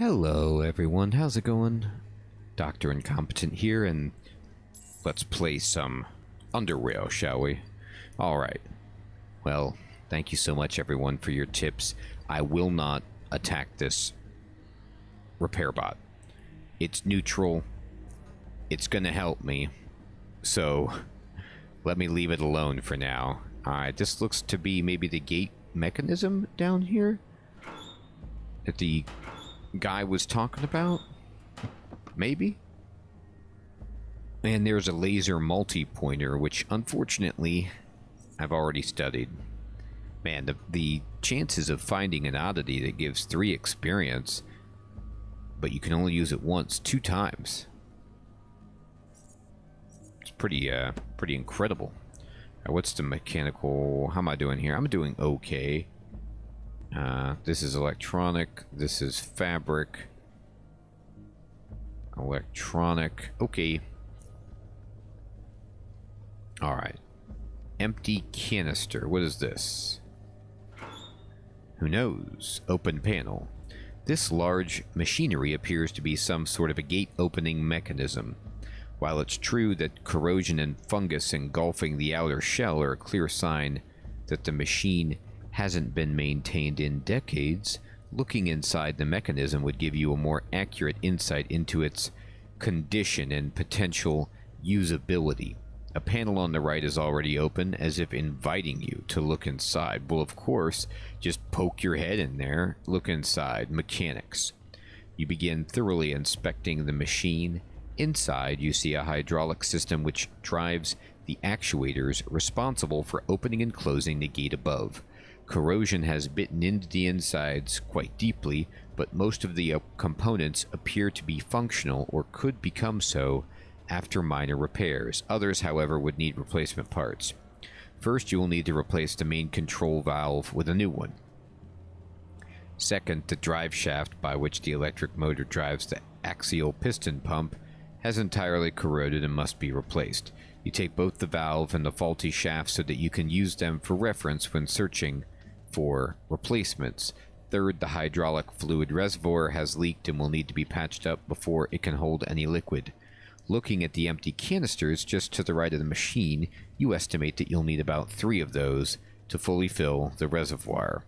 Hello everyone, how's it going? Dr. Incompetent here, and let's play some UnderRail, shall we? Alright. Well, thank you so much everyone for your tips. I will not attack this repair bot. It's neutral. It's gonna help me. So, let me leave it alone for now. Alright, this looks to be maybe the gate mechanism down here that the guy was talking about, maybe. And there's a laser multi-pointer, which unfortunately I've already studied. Man, the chances of finding an oddity that gives 3 experience, but you can only use it once, 2 times. It's pretty incredible. What's the mechanical? How am I doing here? I'm doing okay. This is electronic. This is fabric. Electronic. Okay. Alright. Empty canister. What is this? Who knows? Open panel. This large machinery appears to be some sort of a gate opening mechanism. While it's true that corrosion and fungus engulfing the outer shell are a clear sign that the machine hasn't been maintained in decades, looking inside the mechanism would give you a more accurate insight into its condition and potential usability. A panel on the right is already open, as if inviting you to look inside. Well, of course, just poke your head in there, look inside. Mechanics. You begin thoroughly inspecting the machine. Inside, you see a hydraulic system which drives the actuators responsible for opening and closing the gate above. Corrosion has bitten into the insides quite deeply, but most of the components appear to be functional or could become so after minor repairs. Others, however, would need replacement parts. First, you will need to replace the main control valve with a new one. Second, the drive shaft by which the electric motor drives the axial piston pump has entirely corroded and must be replaced. You take both the valve and the faulty shaft so that you can use them for reference when searching for replacements. Third, the hydraulic fluid reservoir has leaked and will need to be patched up before it can hold any liquid. Looking at the empty canisters just to the right of the machine, you estimate that you'll need about 3 of those to fully fill the reservoir.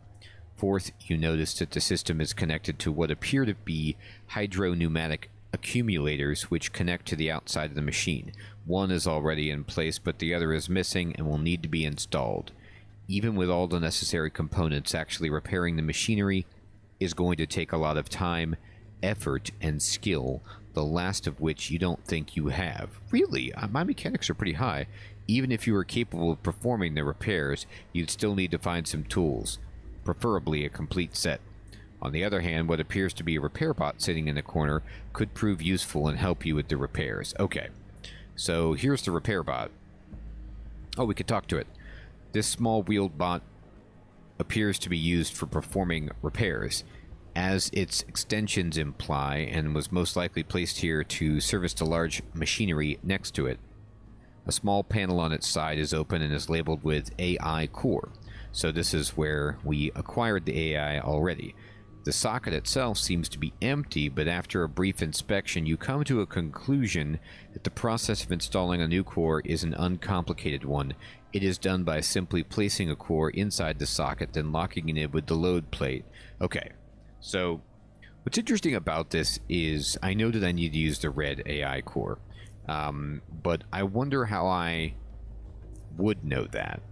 Fourth, you notice that the system is connected to what appear to be hydro-pneumatic accumulators which connect to the outside of the machine. One is already in place, but the other is missing and will need to be installed. Even with all the necessary components, actually repairing the machinery is going to take a lot of time, effort, and skill, the last of which you don't think you have. Really? My mechanics are pretty high. Even if you were capable of performing the repairs, you'd still need to find some tools, preferably a complete set. On the other hand, what appears to be a repair bot sitting in the corner could prove useful and help you with the repairs. Okay, so here's the repair bot. Oh, we could talk to it. This small wheeled bot appears to be used for performing repairs, as its extensions imply, and was most likely placed here to service the large machinery next to it. A small panel on its side is open and is labeled with AI Core, so this is where we acquired the AI already. The socket itself seems to be empty, but after a brief inspection you come to a conclusion that the process of installing a new core is an uncomplicated one. It is done by simply placing a core inside the socket, then locking it with the load plate. Okay, so what's interesting about this is I know that I need to use the red AI core, but I wonder how I would know that.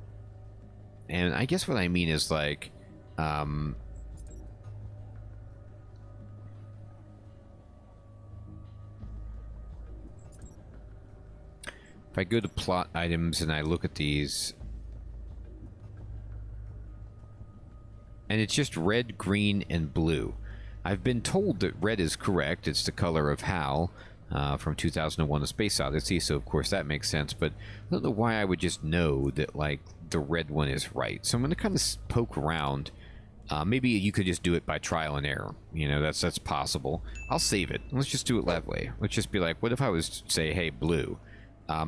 And I guess what I mean is like, if I go to plot items and I look at these, and it's just red, green, and blue. I've been told that red is correct. It's the color of HAL from 2001: A Space Odyssey, so of course that makes sense, but I don't know why I would just know that, like, the red one is right. So I'm going to kind of poke around. Maybe you could just do it by trial and error. You know, that's possible. I'll save it. Let's just do it that way. Let's just be like, what if I was to say, hey, blue?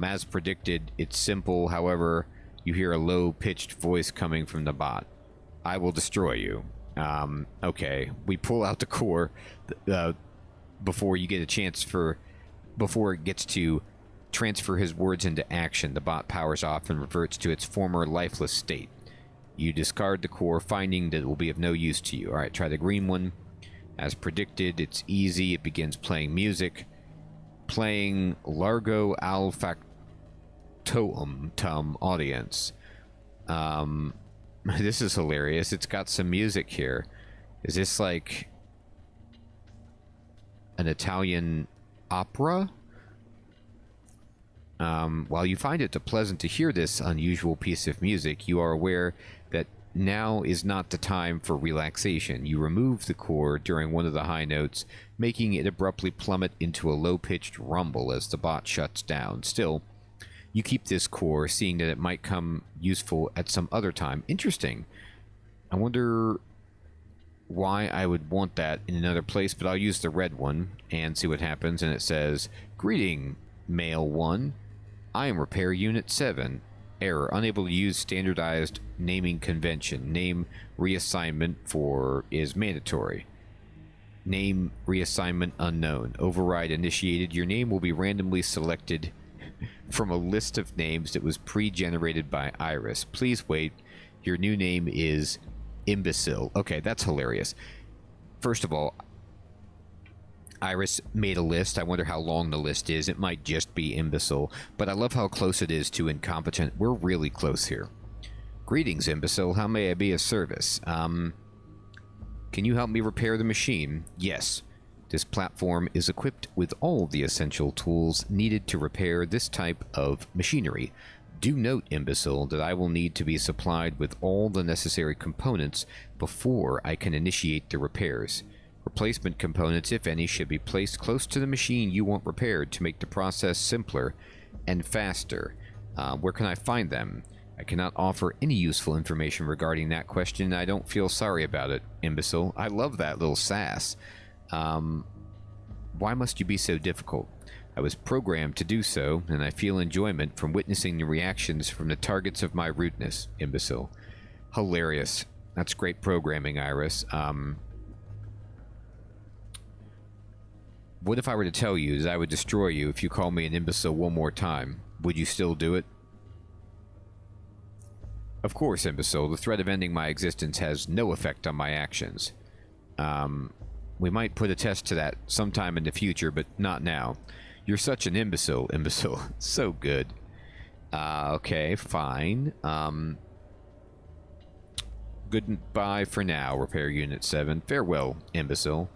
As predicted, it's simple. However, you hear a low-pitched voice coming from the bot. I will destroy you. Okay, we pull out the core before you get a chance for... Before it gets to transfer his words into action, the bot powers off and reverts to its former lifeless state. You discard the core, finding that it will be of no use to you. Alright, try the green one. As predicted, it's easy. It begins playing music. Playing Largo Al Factotum Audience. This is hilarious. It's got some music here. Is this like an Italian opera? While you find it pleasant to hear this unusual piece of music, you are aware that now is not the time for relaxation. You remove the core during one of the high notes, making it abruptly plummet into a low-pitched rumble as the bot shuts down. Still, you keep this core, seeing that it might come useful at some other time. Interesting. I wonder why I would want that in another place, but I'll use the red one and see what happens. And it says, "Greeting, Male 1. I am Repair Unit 7. Error. Unable to use standardized naming convention. Name reassignment for is mandatory. Name reassignment unknown. Override initiated. Your name will be randomly selected from a list of names that was pre-generated by Iris. Please wait. Your new name is Imbecile." Okay, that's hilarious. First of all, Iris made a list. I wonder how long the list is. It might just be Imbecile, but I love how close it is to Incompetent. We're really close here. "Greetings, Imbecile. How may I be of service? Can you help me repair the machine?" "Yes. This platform is equipped with all the essential tools needed to repair this type of machinery. Do note, Imbecile, that I will need to be supplied with all the necessary components before I can initiate the repairs. Replacement components, if any, should be placed close to the machine you want repaired to make the process simpler and faster. Where can I find them? I cannot offer any useful information regarding that question. I don't feel sorry about it, Imbecile." I love that little sass. "Why must you be so difficult? I was programmed to do so, and I feel enjoyment from witnessing the reactions from the targets of my rudeness, Imbecile." Hilarious. That's great programming, Iris. What if I were to tell you that I would destroy you if you call me an imbecile one more time? Would you still do it? "Of course, Imbecile. The threat of ending my existence has no effect on my actions. We might put a test to that sometime in the future, but not now. You're such an imbecile, Imbecile." So good. Okay, fine. Goodbye for now, Repair Unit 7. Farewell, Imbecile.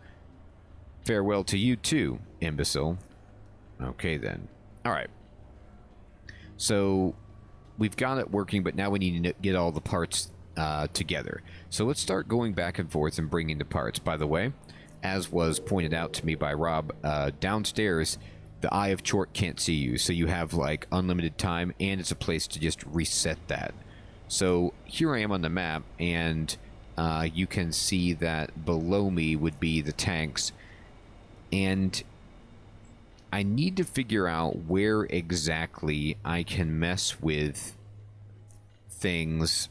Farewell to you too, Imbecile. Okay then. Alright. So, we've got it working, but now we need to get all the parts together. So let's start going back and forth and bringing the parts. By the way, as was pointed out to me by Rob, downstairs, the Eye of Chort can't see you, so you have like unlimited time, and it's a place to just reset that. So here I am on the map, and you can see that below me would be the tanks, and I need to figure out where exactly I can mess with things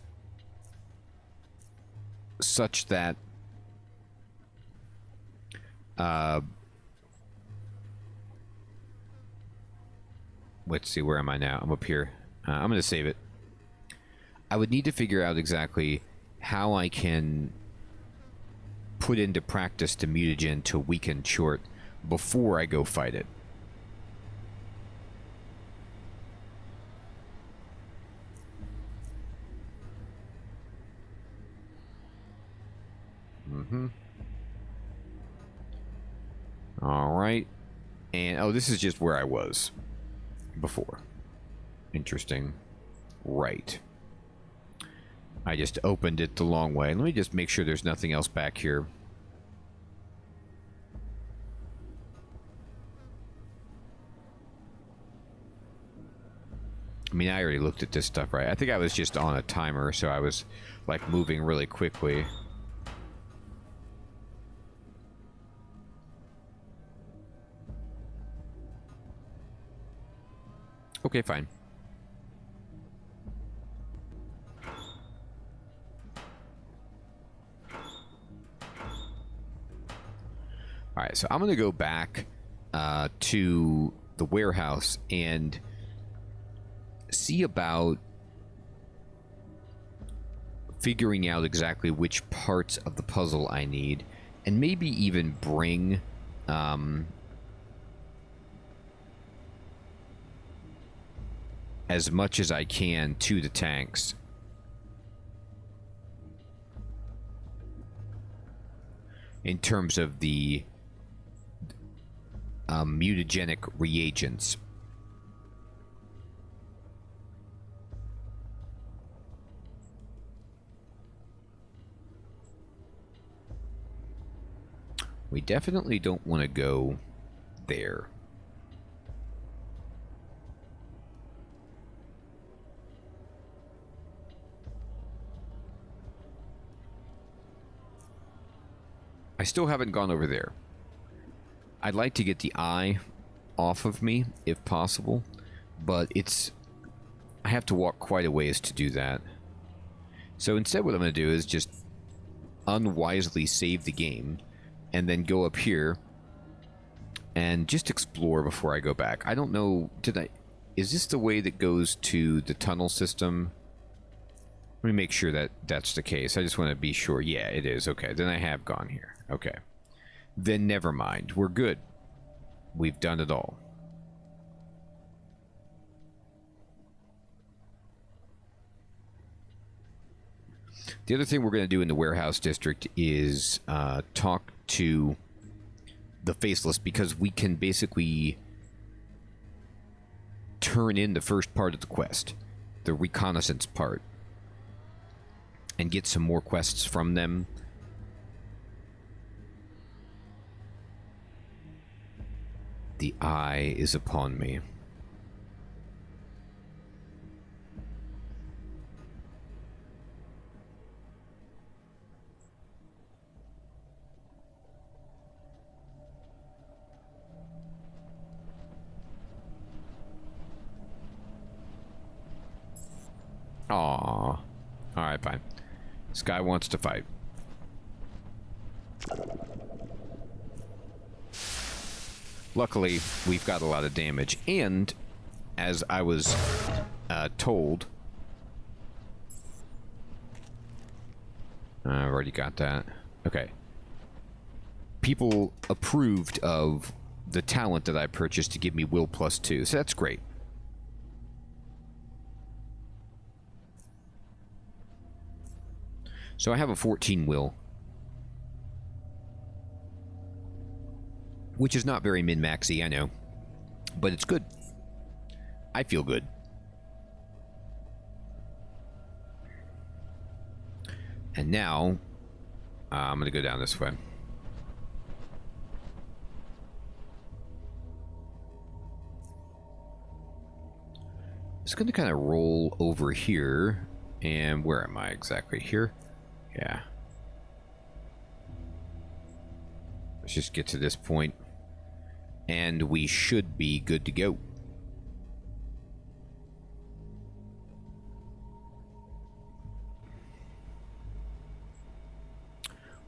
such that let's see, where am I now? I'm up here. I'm going to save it. I would need to figure out exactly how I can put into practice the mutagen to weaken Chort before I go fight it. Alright. And, oh, this is just where I was before. Interesting. Right. I just opened it the long way. Let me just make sure there's nothing else back here. I mean, I already looked at this stuff, right? I think I was just on a timer, so I was, like, moving really quickly. Okay, fine. Alright, so I'm going to go back to the warehouse and see about figuring out exactly which parts of the puzzle I need, and maybe even bring as much as I can to the tanks. In terms of the mutagenic reagents. We definitely don't want to go there. I still haven't gone over there. I'd like to get the eye off of me, if possible, but I have to walk quite a ways to do that. So instead what I'm going to do is just unwisely save the game, and then go up here and just explore before I go back. I don't know, is this the way that goes to the tunnel system? Let me make sure that that's the case. I just want to be sure. Yeah, it is. Okay, then I have gone here. Okay. Then never mind. We're good. We've done it all. The other thing we're going to do in the warehouse district is talk to the Faceless, because we can basically turn in the first part of the quest, the reconnaissance part, and get some more quests from them. The eye is upon me. Aww. Alright, fine. This guy wants to fight. Luckily, we've got a lot of damage. And, as I was told... I've already got that. Okay. People approved of the talent that I purchased to give me will +2, so that's great. So I have a 14 will, which is not very min-maxy, I know, but it's good. I feel good. And now, I'm going to go down this way. Just going to kind of roll over here, and where am I exactly? Here? Yeah. Let's just get to this point, and we should be good to go.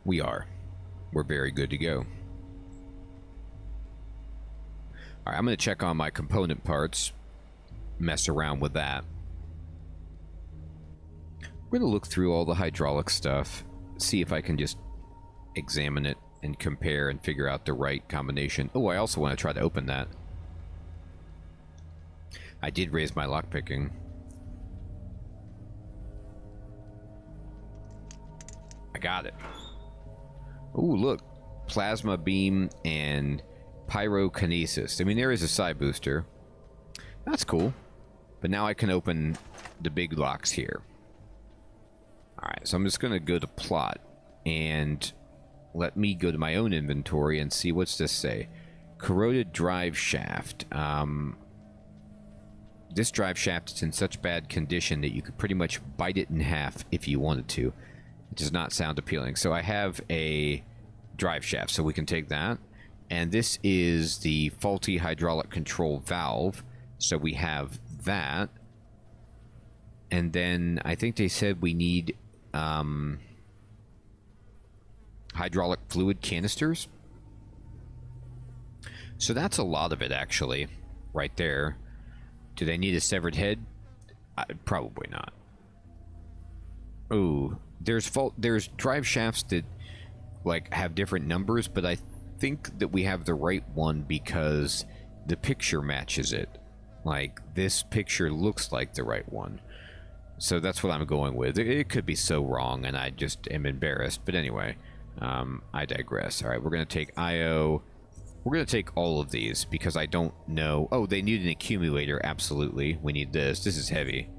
We are. We're very good to go. Alright, I'm going to check on my component parts, mess around with that. We're going to look through all the hydraulic stuff, see if I can just examine it and compare and figure out the right combination. Oh, I also want to try to open that. I did raise my lockpicking. I got it. Oh, look. Plasma beam and pyrokinesis. I mean, there is a side booster. That's cool. But now I can open the big locks here. Alright, so I'm just going to go to plot, and let me go to my own inventory and see, what's this say? Corroded drive shaft. This drive shaft is in such bad condition that you could pretty much bite it in half if you wanted to. It does not sound appealing. So I have a drive shaft, so we can take that. And this is the faulty hydraulic control valve, so we have that. And then I think they said we need hydraulic fluid canisters. So that's a lot of it, actually, right there. Do they need a severed head? Probably not. Ooh, there's drive shafts that like have different numbers, but I think that we have the right one because the picture matches it. Like, this picture looks like the right one. So that's what I'm going with. It could be so wrong, and I just am embarrassed. But anyway, I digress. All right, we're going to take IO. We're going to take all of these because I don't know. Oh, they need an accumulator. Absolutely. We need this. This is heavy.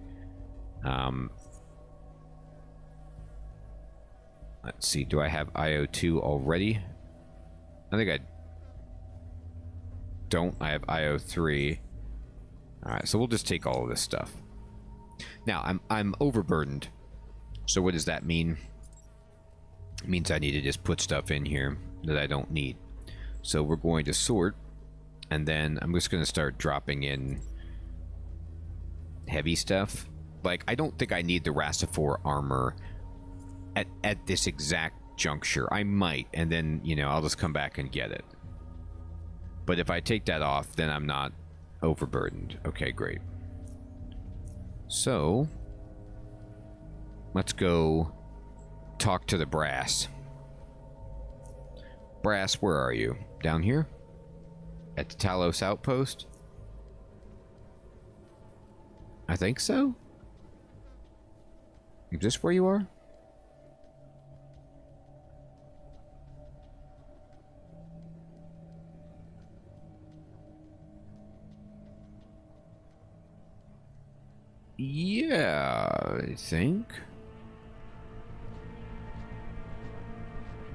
Let's see. Do I have IO2 already? I think I don't. I have IO3. All right, so we'll just take all of this stuff. Now, I'm overburdened. So what does that mean? It means I need to just put stuff in here that I don't need. So we're going to sort, and then I'm just going to start dropping in heavy stuff. Like, I don't think I need the Rastifor armor at this exact juncture. I might, and then, you know, I'll just come back and get it. But if I take that off, then I'm not overburdened. Okay, great. So, let's go talk to the brass. Brass, where are you? Down here? At the Talos outpost? I think so? Is this where you are? Yeah, I think.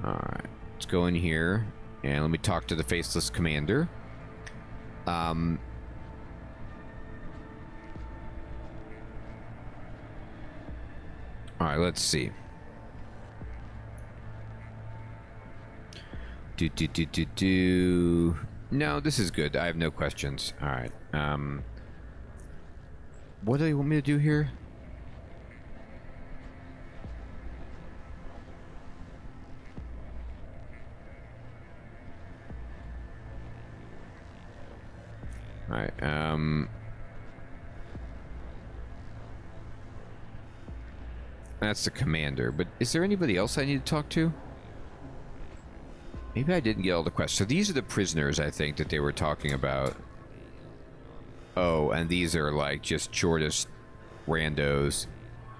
Alright, let's go in here and let me talk to the faceless commander. Alright, let's see. No, this is good. I have no questions. Alright, what do you want me to do here? Alright, that's the commander, but is there anybody else I need to talk to? Maybe I didn't get all the questions. So these are the prisoners, I think, that they were talking about. Oh, and these are like just shortest randos.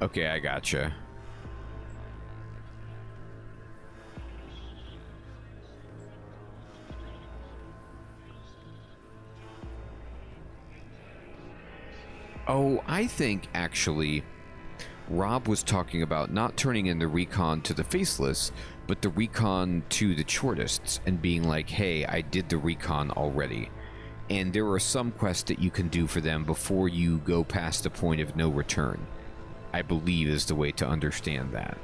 Okay, I gotcha. Oh, I think actually Rob was talking about not turning in the recon to the faceless, but the recon to the shortists and being like, hey, I did the recon already. And there are some quests that you can do for them before you go past the point of no return, I believe is the way to understand that.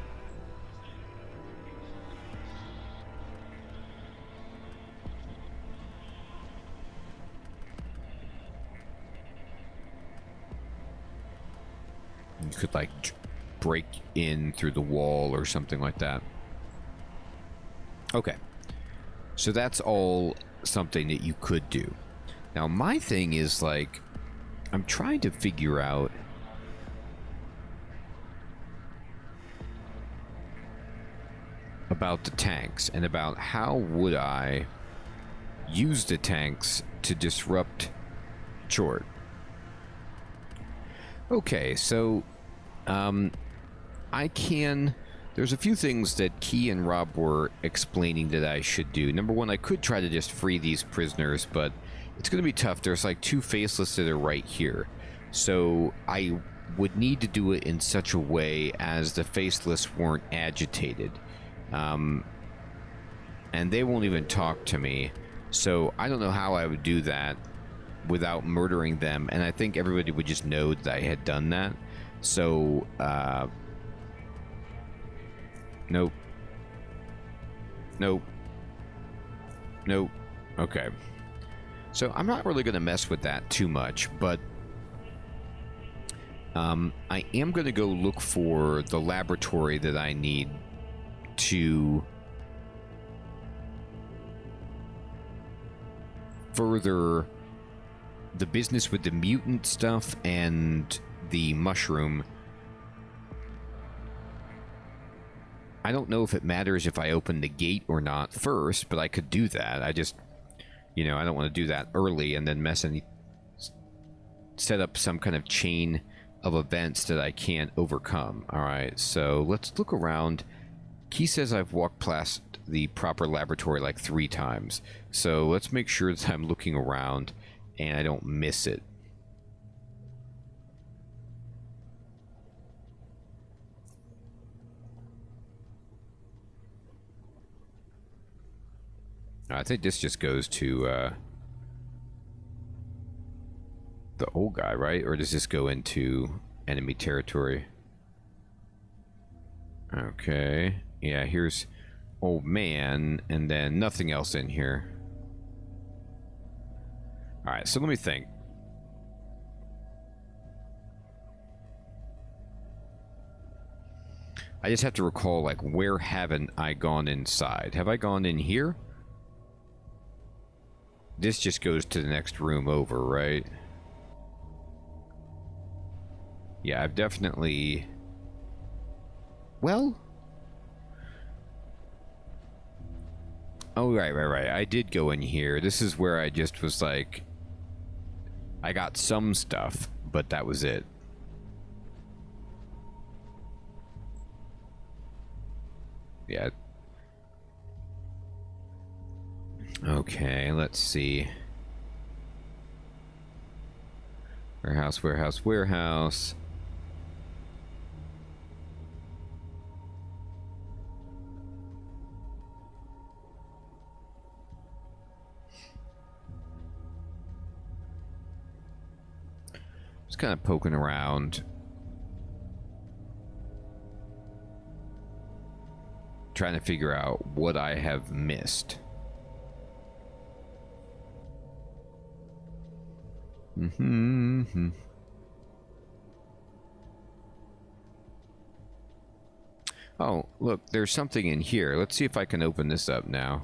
You could, like, break in through the wall or something like that. Okay. So that's all something that you could do. Now, my thing is, like, I'm trying to figure out about the tanks and about how would I use the tanks to disrupt Chort. Okay, so I can... There's a few things that Key and Rob were explaining that I should do. Number one, I could try to just free these prisoners, but it's going to be tough. There's like two faceless that are right here. So I would need to do it in such a way as the faceless weren't agitated. And they won't even talk to me. So I don't know how I would do that without murdering them. And I think everybody would just know that I had done that. So, nope. Nope. Nope. Okay. So I'm not really going to mess with that too much, but I am going to go look for the laboratory that I need to further the business with the mutant stuff and the mushroom. I don't know if it matters if I open the gate or not first, but I could do that. I just, you know, I don't want to do that early and then set up some kind of chain of events that I can't overcome. Alright, so let's look around. Key says I've walked past the proper laboratory like 3 times. So let's make sure that I'm looking around and I don't miss it. I think this just goes to the old guy, right? Or does this go into enemy territory? Okay. Yeah, here's old man, and then nothing else in here. Alright, so let me think. I just have to recall, like, where haven't I gone inside? Have I gone in here? This just goes to the next room over, right? Yeah, I've definitely... Well... Oh, right. I did go in here. This is where I just was like... I got some stuff, but that was it. Yeah. Okay, let's see. Warehouse. Just kind of poking around. Trying to figure out what I have missed. Oh, look, there's something in here. Let's see if I can open this up now.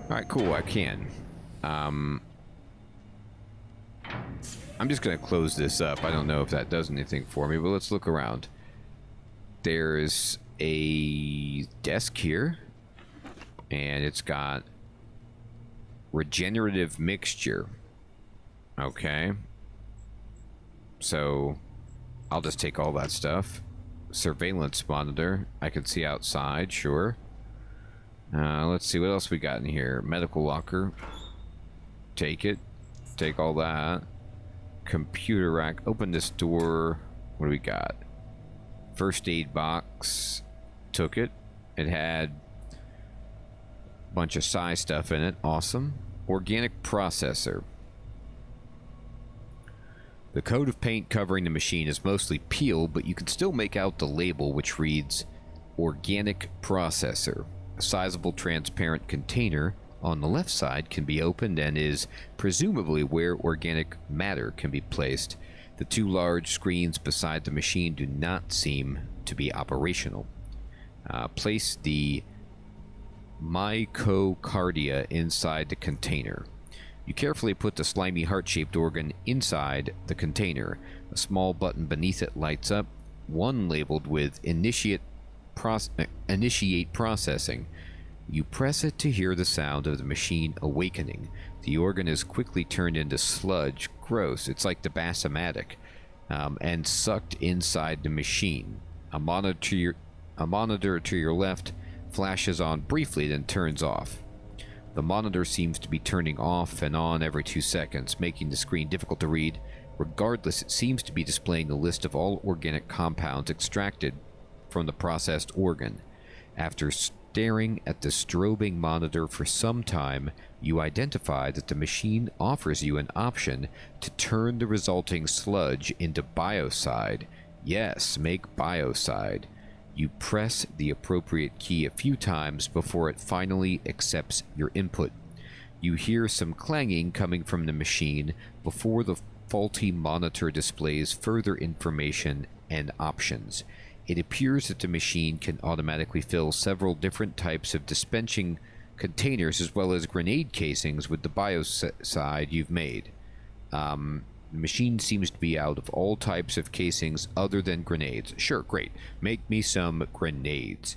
Alright, cool, I can. I'm just gonna close this up. I don't know if that does anything for me, but let's look around. There's a desk here, and it's got regenerative mixture. Okay. So, I'll just take all that stuff. Surveillance monitor. I can see outside, sure. Let's see what else we got in here. Medical locker. Take it. Take all that. Computer rack. Open this door. What do we got? First aid box. Took it. It had a bunch of psi stuff in it. Awesome. Organic processor. The coat of paint covering the machine is mostly peeled, but you can still make out the label, which reads Organic Processor. A sizable transparent container on the left side can be opened and is presumably where organic matter can be placed. The 2 large screens beside the machine do not seem to be operational. Place the myocardia inside the container. You carefully put the slimy heart-shaped organ inside the container. A small button beneath it lights up, one labeled with Initiate Processing. You press it to hear the sound of the machine awakening. The organ is quickly turned into sludge. Gross. It's like the basematic. And sucked inside the machine. A monitor to your left flashes on briefly, then turns off. The monitor seems to be turning off and on every 2 seconds, making the screen difficult to read. Regardless, it seems to be displaying a list of all organic compounds extracted from the processed organ. After staring at the strobing monitor for some time, you identify that the machine offers you an option to turn the resulting sludge into biocide. Yes, make biocide. You press the appropriate key a few times before it finally accepts your input. You hear some clanging coming from the machine before the faulty monitor displays further information and options. It appears that the machine can automatically fill several different types of dispensing containers as well as grenade casings with the biocide you've made. The machine seems to be out of all types of casings other than grenades. Sure, great. Make me some grenades.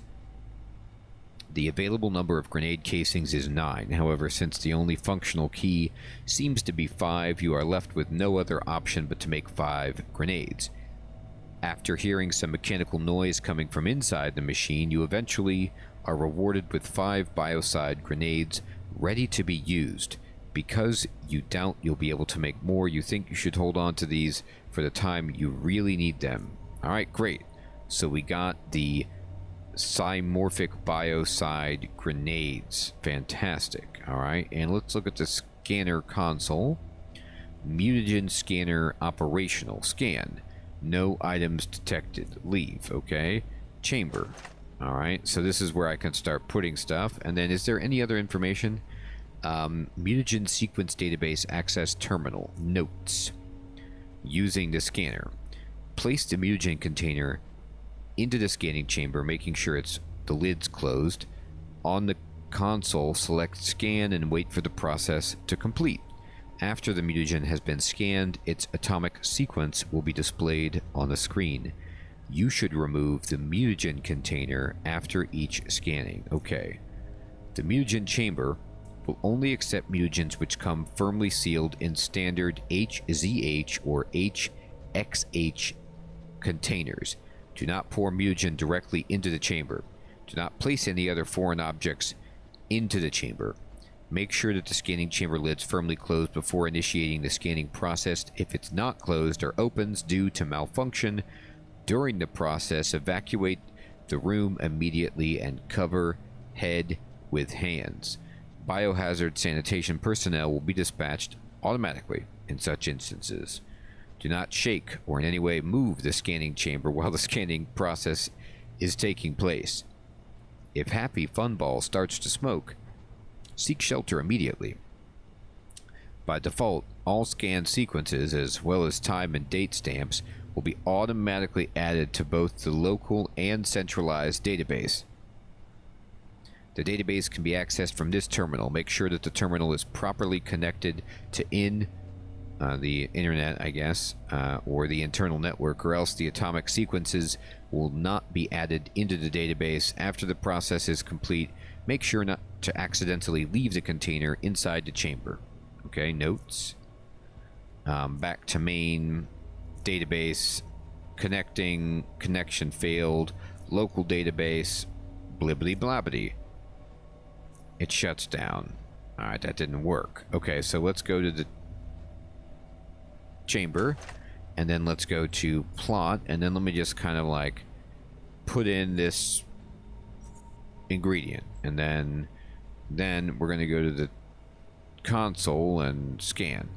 The available number of grenade casings is 9. However, since the only functional key seems to be 5, you are left with no other option but to make 5 grenades. After hearing some mechanical noise coming from inside the machine, you eventually are rewarded with 5 biocide grenades ready to be used. Because you doubt you'll be able to make more, you think you should hold on to these for the time you really need them. Alright, great. So we got the Simorphic biocide grenades. Fantastic. Alright, and let's look at the scanner console. Mutagen scanner operational. Scan. No items detected. Leave. Okay. Chamber. Alright, so this is where I can start putting stuff. And then is there any other information? Mutagen sequence database access terminal. Notes. Using the scanner. Place the mutagen container into the scanning chamber, making sure the lid's closed. On the console, select scan and wait for the process to complete. After the mutagen has been scanned, its atomic sequence will be displayed on the screen. You should remove the mutagen container after each scanning. Okay. The mutagen chamber will only accept mutagens which come firmly sealed in standard HZH or HXH containers. Do not pour mutagen directly into the chamber. Do not place any other foreign objects into the chamber. Make sure that the scanning chamber lid's firmly closed before initiating the scanning process. If it's not closed or opens due to malfunction during the process, evacuate the room immediately and cover head with hands. Biohazard sanitation personnel will be dispatched automatically in such instances. Do not shake or in any way move the scanning chamber while the scanning process is taking place. If Happy Funball starts to smoke, seek shelter immediately. By default, all scan sequences, as well as time and date stamps, will be automatically added to both the local and centralized database. The database can be accessed from this terminal. Make sure that the terminal is properly connected to the internet, I guess, or the internal network, or else the atomic sequences will not be added into the database. After the process is complete, make sure not to accidentally leave the container inside the chamber. Okay, notes. Back to main database, connection failed, local database, blibbity blabbity. It shuts down. Alright, that didn't work. Okay, so let's go to the chamber, and then let's go to plot, and then let me just kind of like put in this ingredient, and then we're going to go to the console and scan,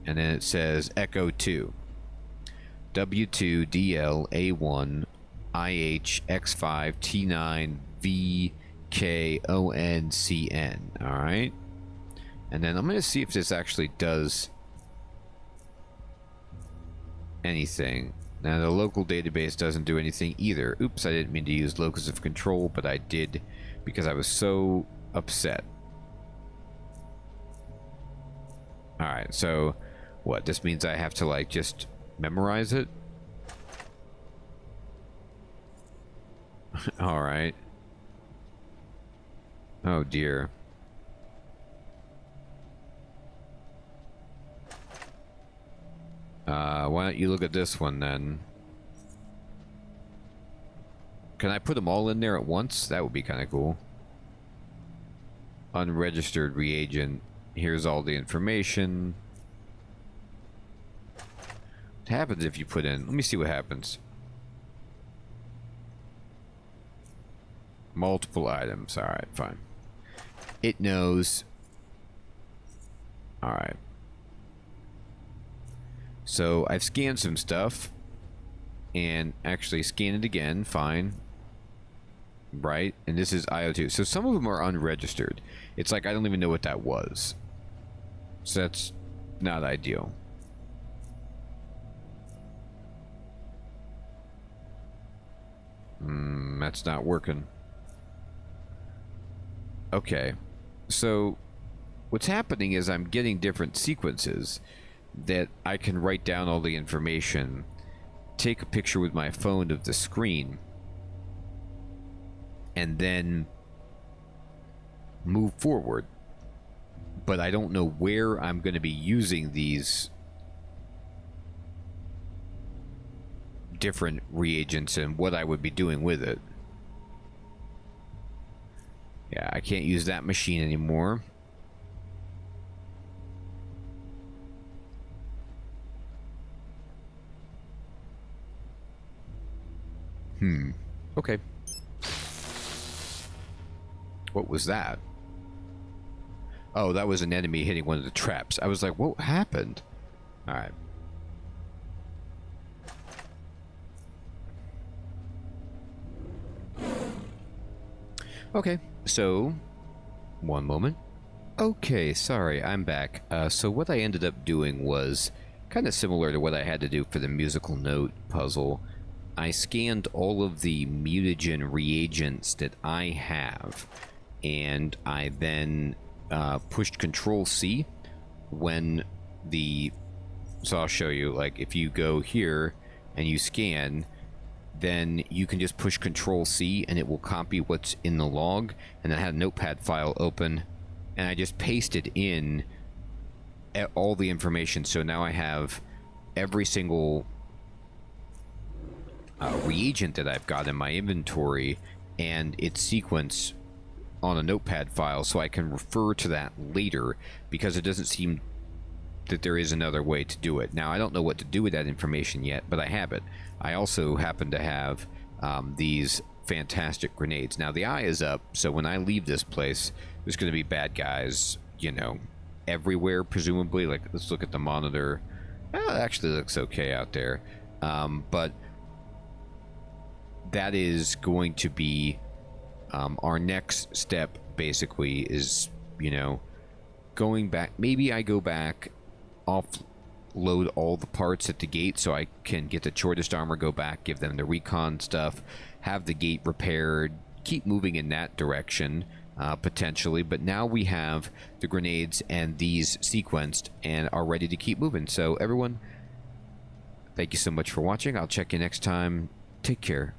and then it says echo 2 W2DL A1 IH X5 T9 VKONCN. Alright, and then I'm going to see if this actually does anything. Now the local database doesn't do anything either. Oops, I didn't mean to use locus of control, but I did because I was so upset. Alright, so what? This means I have to like just memorize it? Alright. Oh dear. Why don't you look at this one then? Can I put them all in there at once? That would be kind of cool. Unregistered reagent. Here's all the information. What happens if you put in... Let me see what happens. Multiple items. Alright, fine. It knows. Alright. So I've scanned some stuff and actually scan it again. Fine. Right? And this is IO2. So some of them are unregistered. It's like I don't even know what that was. So that's not ideal. that's not working. Okay, so what's happening is I'm getting different sequences that I can write down all the information, take a picture with my phone of the screen, and then move forward. But I don't know where I'm going to be using these different reagents and what I would be doing with it. Yeah, I can't use that machine anymore. Okay. What was that? Oh, that was an enemy hitting one of the traps. I was like, what happened? Alright. Okay, so, one moment. Okay, sorry, I'm back. So what I ended up doing was kind of similar to what I had to do for the musical note puzzle. I scanned all of the mutagen reagents that I have, and I then pushed Control-C when the... So I'll show you, like, if you go here and you scan, then you can just push Control-C and it will copy what's in the log, and then I had a notepad file open, and I just pasted in all the information. So now I have every single reagent that I've got in my inventory and its sequence on a notepad file, so I can refer to that later, because it doesn't seem that there is another way to do it. Now, I don't know what to do with that information yet, but I have it. I also happen to have these fantastic grenades. Now, the eye is up, so when I leave this place, there's going to be bad guys, you know, everywhere, presumably. Like, let's look at the monitor. Well, it actually looks okay out there. But that is going to be our next step, basically, is, you know, going back. Maybe I go back, offload all the parts at the gate so I can get the shortest armor, go back, give them the recon stuff, have the gate repaired, keep moving in that direction, potentially. But now we have the grenades and these sequenced and are ready to keep moving. So everyone, thank you so much for watching. I'll check you next time. Take care.